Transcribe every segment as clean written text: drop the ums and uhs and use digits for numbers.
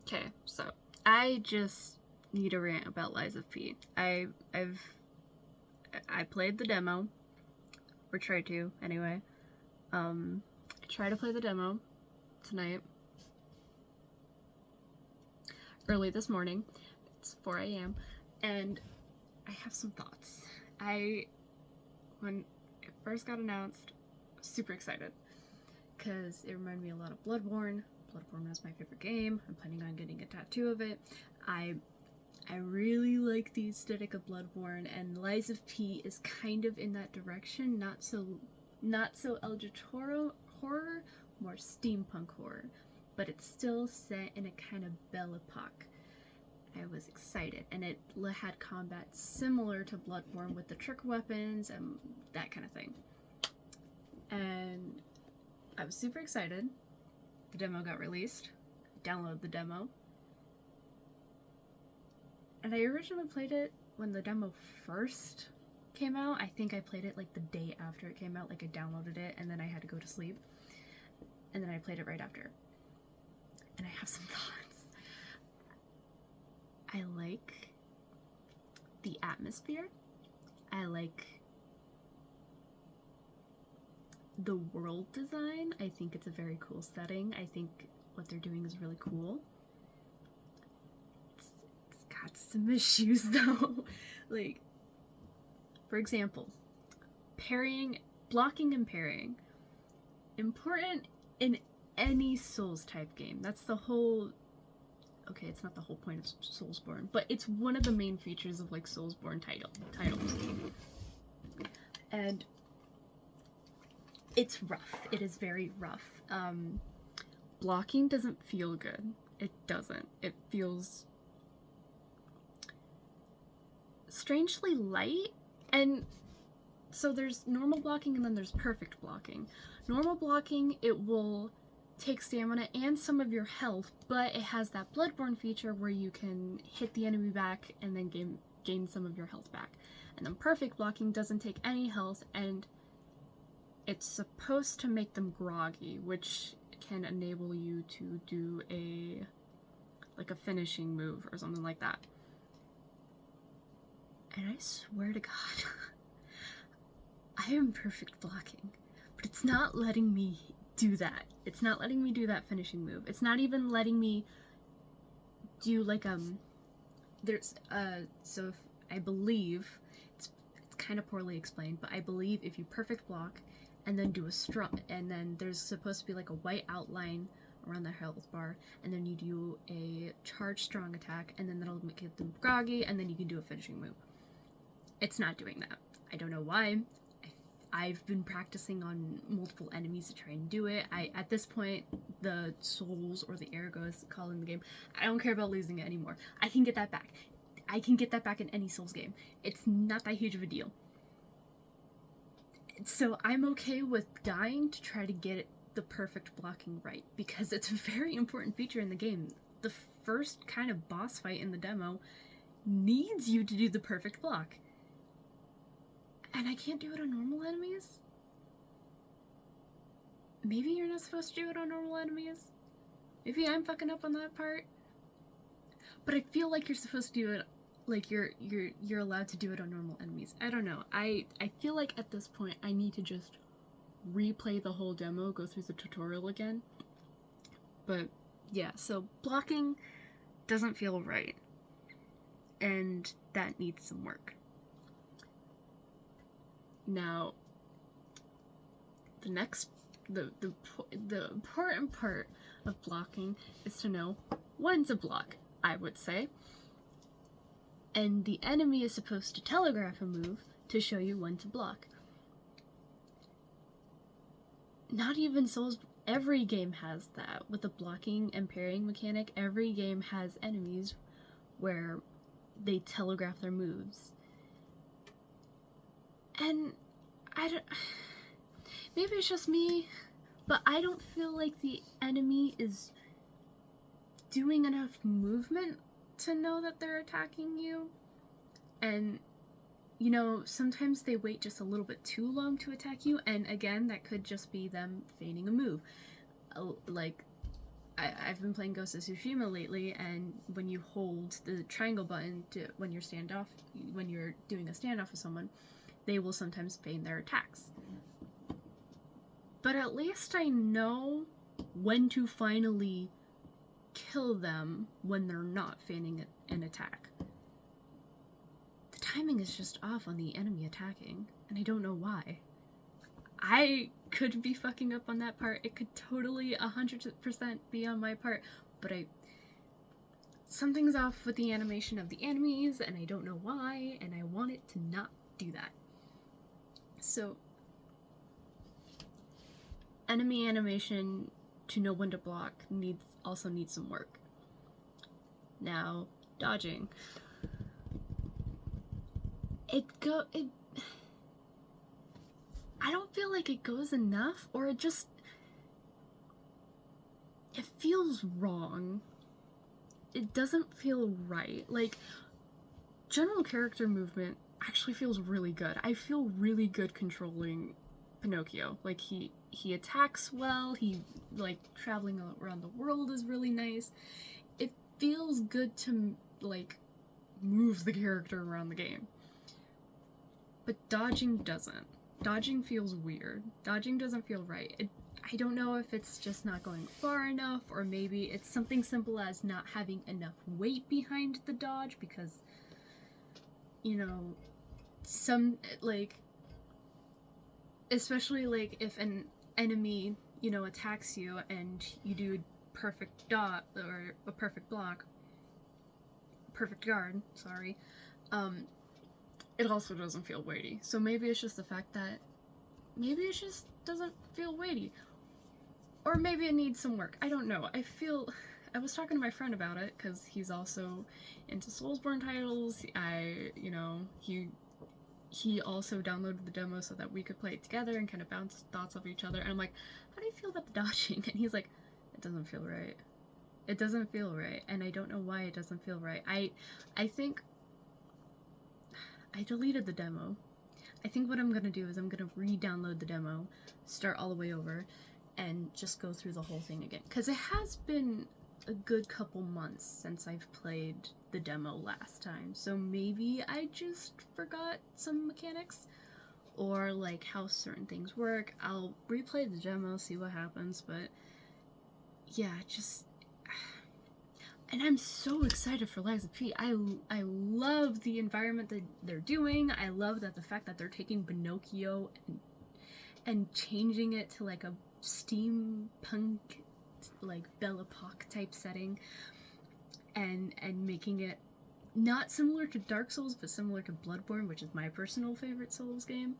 Okay, so I just need a rant about Lies of P. I played the demo, or tried to anyway. I tried to play the demo tonight, early this morning. It's 4 a.m. and I have some thoughts. When it first got announced, I was super excited because it reminded me a lot of Bloodborne. Bloodborne was my favorite game. I'm planning on getting a tattoo of it. I really like the aesthetic of Bloodborne, and Lies of P is kind of in that direction. Not so Eldritch horror, more steampunk horror, but it's still set in a kind of Belle Epoque. I was excited, and it had combat similar to Bloodborne with the trick weapons and that kind of thing. And I was super excited. The demo got released. I downloaded the demo. And I originally played it when the demo first came out. I think I played it like the day after it came out. Like I downloaded it and then I had to go to sleep. And then I played it right after. And I have some thoughts. I like the atmosphere. I like the world design. I think it's a very cool setting. I think what they're doing is really cool. It's got some issues though. Like, for example, blocking and parrying. Important in any Souls type game. That's the whole... Okay, it's not the whole point of Soulsborne, but it's one of the main features of like Soulsborne titles. And it's rough. It is very rough. Blocking doesn't feel good. It doesn't. It feels strangely light. And so there's normal blocking and then there's perfect blocking. Normal blocking, it will take stamina and some of your health, but it has that Bloodborne feature where you can hit the enemy back and then gain some of your health back. And then perfect blocking doesn't take any health, and it's supposed to make them groggy, which can enable you to do a finishing move or something like that. And I swear to God, I am perfect blocking, but it's not letting me do that. It's not letting me do that finishing move. It's not even letting me do like so if, I believe it's kind of poorly explained, but I believe if you perfect block and then do a strong, and then there's supposed to be like a white outline around the health bar, and then you do a charge strong attack, and then that'll make them groggy, and then you can do a finishing move. It's not doing that. I don't know why. I've been practicing on multiple enemies to try and do it. At this point, the souls, or the ergo is calling the game, I don't care about losing it anymore. I can get that back. I can get that back in any Souls game. It's not that huge of a deal. So I'm okay with dying to try to get the perfect blocking right, because it's a very important feature in the game. The first kind of boss fight in the demo needs you to do the perfect block. And I can't do it on normal enemies? Maybe you're not supposed to do it on normal enemies? Maybe I'm fucking up on that part? But I feel like you're supposed to do it, like you're allowed to do it on normal enemies. I don't know. I feel like at this point I need to just replay the whole demo, go through the tutorial again. But yeah, so blocking doesn't feel right. And that needs some work. Now, the important part of blocking is to know when to block, I would say. And the enemy is supposed to telegraph a move to show you when to block. Not even Souls, every game has that. With the blocking and parrying mechanic, every game has enemies where they telegraph their moves. And maybe it's just me, but I don't feel like the enemy is doing enough movement to know that they're attacking you. And, you know, sometimes they wait just a little bit too long to attack you, and again, that could just be them feigning a move. Like, I've been playing Ghost of Tsushima lately, and when you hold the triangle button when you're doing a standoff with someone, they will sometimes feign their attacks. But at least I know when to finally kill them when they're not feigning an attack. The timing is just off on the enemy attacking, and I don't know why. I could be fucking up on that part. It could totally 100% be on my part, but something's off with the animation of the enemies, and I don't know why, and I want it to not do that. So, enemy animation to know when to block also needs some work. Now, dodging. I don't feel like it goes enough, or it feels wrong. It doesn't feel right. Like, general character movement actually feels really good. I feel really good controlling Pinocchio. Like, he attacks well, he, like, traveling around the world is really nice. It feels good to, like, move the character around the game. But dodging doesn't. Dodging feels weird. Dodging doesn't feel right. I don't know if it's just not going far enough, or maybe it's something simple as not having enough weight behind the dodge, because, you know, some, like, especially, like, if an enemy, you know, attacks you and you do a perfect dot, or a perfect block, perfect guard, sorry, it also doesn't feel weighty. So maybe it's just the fact that maybe it just doesn't feel weighty. Or maybe it needs some work. I don't know. I was talking to my friend about it, because he's also into Soulsborne titles. He also downloaded the demo so that we could play it together and kind of bounce thoughts off each other. And I'm like, how do you feel about the dodging? And he's like, it doesn't feel right. It doesn't feel right. And I don't know why it doesn't feel right. I think I deleted the demo. I think what I'm going to do is I'm going to re-download the demo, start all the way over, and just go through the whole thing again. Because it has been a good couple months since I've played the demo last time. So maybe I just forgot some mechanics, or like how certain things work. I'll replay the demo, see what happens, but yeah, and I'm so excited for Lies of P. I love the environment that they're doing. I love that the fact that they're taking Pinocchio and changing it to like a steampunk, like Belle Epoque type setting, and making it not similar to Dark Souls, but similar to Bloodborne, which is my personal favorite Souls game,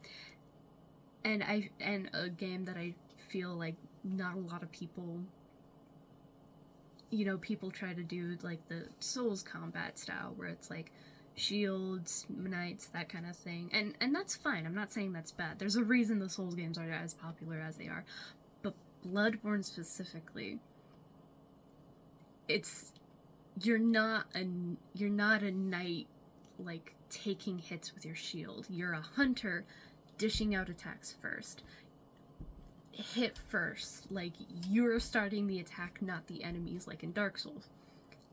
and a game that I feel like not a lot of people, you know, people try to do like the Souls combat style, where it's like shields, knights, that kind of thing, and that's fine. I'm not saying that's bad. There's a reason the Souls games are as popular as they are, but Bloodborne specifically, you're not a knight, like, taking hits with your shield. You're a hunter dishing out attacks first. Hit first. Like, you're starting the attack, not the enemies, like in Dark Souls.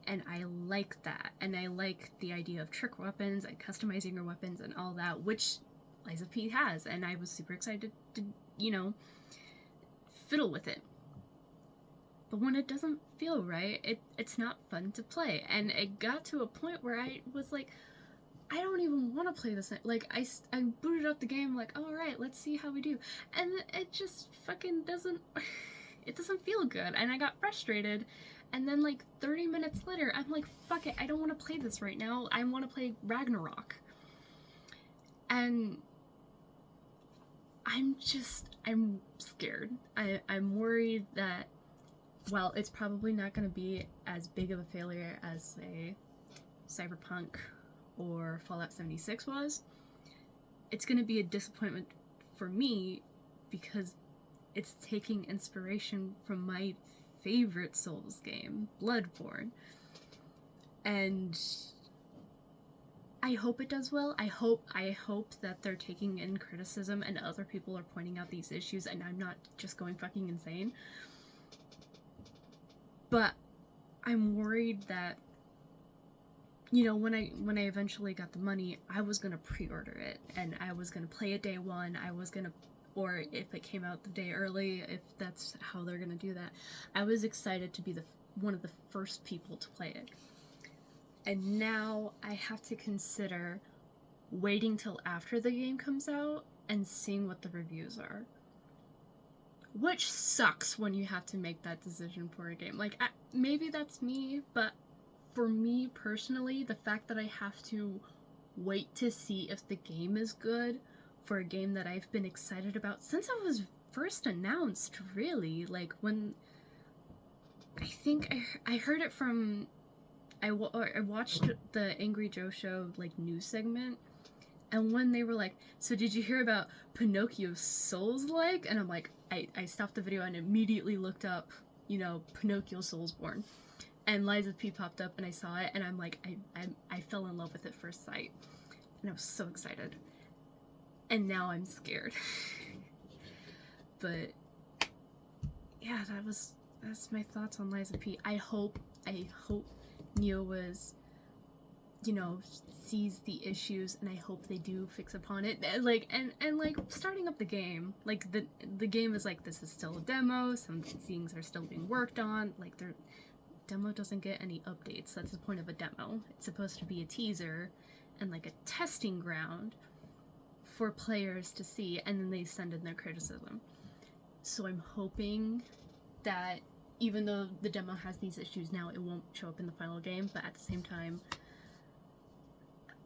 And I like that. And I like the idea of trick weapons and customizing your weapons and all that, which Lies of P has. And I was super excited to, you know, fiddle with it. But when it doesn't feel right, it's not fun to play. And it got to a point where I was like, I don't even want to play this. Like, I booted up the game, like, alright, let's see how we do. And it just fucking doesn't, it doesn't feel good. And I got frustrated. And then, like, 30 minutes later, I'm like, fuck it, I don't want to play this right now. I want to play Ragnarok. And I'm scared. I'm worried that, well, it's probably not going to be as big of a failure as, say, Cyberpunk or Fallout 76 was. It's going to be a disappointment for me, because it's taking inspiration from my favorite Souls game, Bloodborne. And I hope it does well. I hope that they're taking in criticism and other people are pointing out these issues and I'm not just going fucking insane. But I'm worried that, you know, when I eventually got the money, I was gonna pre-order it, and I was gonna play it day one. I was gonna, or if it came out the day early, if that's how they're gonna do that, I was excited to be one of the first people to play it. And now I have to consider waiting till after the game comes out and seeing what the reviews are. Which sucks when you have to make that decision for a game. Like, maybe that's me, but for me personally, the fact that I have to wait to see if the game is good for a game that I've been excited about since it was first announced, really. Like, when I think I heard it from, I watched the Angry Joe Show, like, news segment, and when they were like, so did you hear about Pinocchio Souls-like? And I'm like, I stopped the video and immediately looked up, you know, Pinocchio Soulsborne. And Lies of P popped up and I saw it and I'm like, I fell in love with it first sight. And I was so excited. And now I'm scared. But yeah, that's my thoughts on Lies of P. I hope Neo was, you know, sees the issues, and I hope they do fix upon it. Like, and like, starting up the game, like, the game is like, this is still a demo, some things are still being worked on, like, demo doesn't get any updates. That's the point of a demo. It's supposed to be a teaser and like a testing ground for players to see, and then they send in their criticism. So I'm hoping that even though the demo has these issues now, it won't show up in the final game, but at the same time,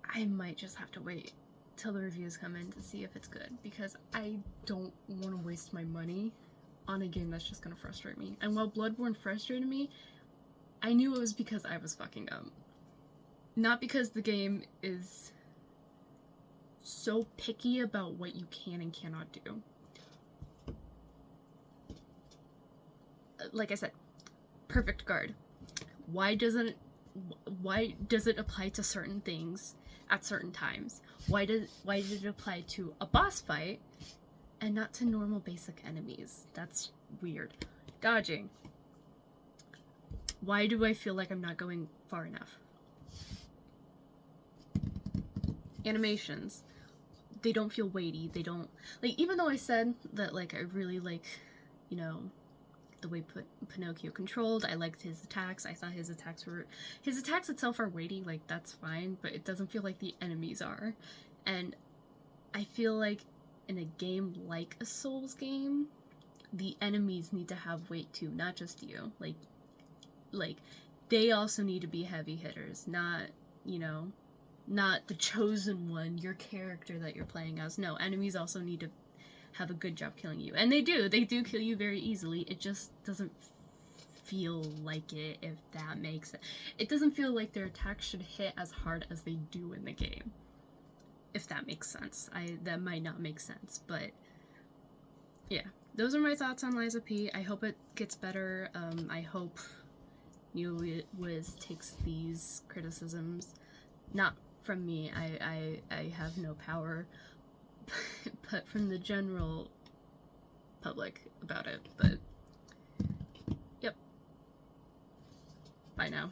I might just have to wait till the reviews come in to see if it's good, because I don't want to waste my money on a game that's just gonna frustrate me. And while Bloodborne frustrated me, I knew it was because I was fucking dumb. Not because the game is so picky about what you can and cannot do. Like I said, Perfect Guard. Why does it apply to certain things at certain times? Why did it apply to a boss fight and not to normal basic enemies? That's weird. Dodging. Why do I feel like I'm not going far enough? Animations. They don't feel weighty. They don't, like, even though I said that, like, I really like, you know, the way Pinocchio controlled. I liked his attacks. I thought his attacks itself are weighty, like, that's fine, but it doesn't feel like the enemies are. And I feel like in a game like a Souls game, the enemies need to have weight too, not just you. Like they also need to be heavy hitters, not, you know, not the chosen one, your character that you're playing as. No, enemies also need to have a good job killing you. And they do kill you very easily. It just doesn't feel like it, if that makes sense. It doesn't feel like their attacks should hit as hard as they do in the game, if that makes sense. That might not make sense, but yeah, those are my thoughts on Lies of P. I hope it gets better. I hope NeoWiz takes these criticisms, not from me, I have no power, but from the general public about it. But yep, bye now.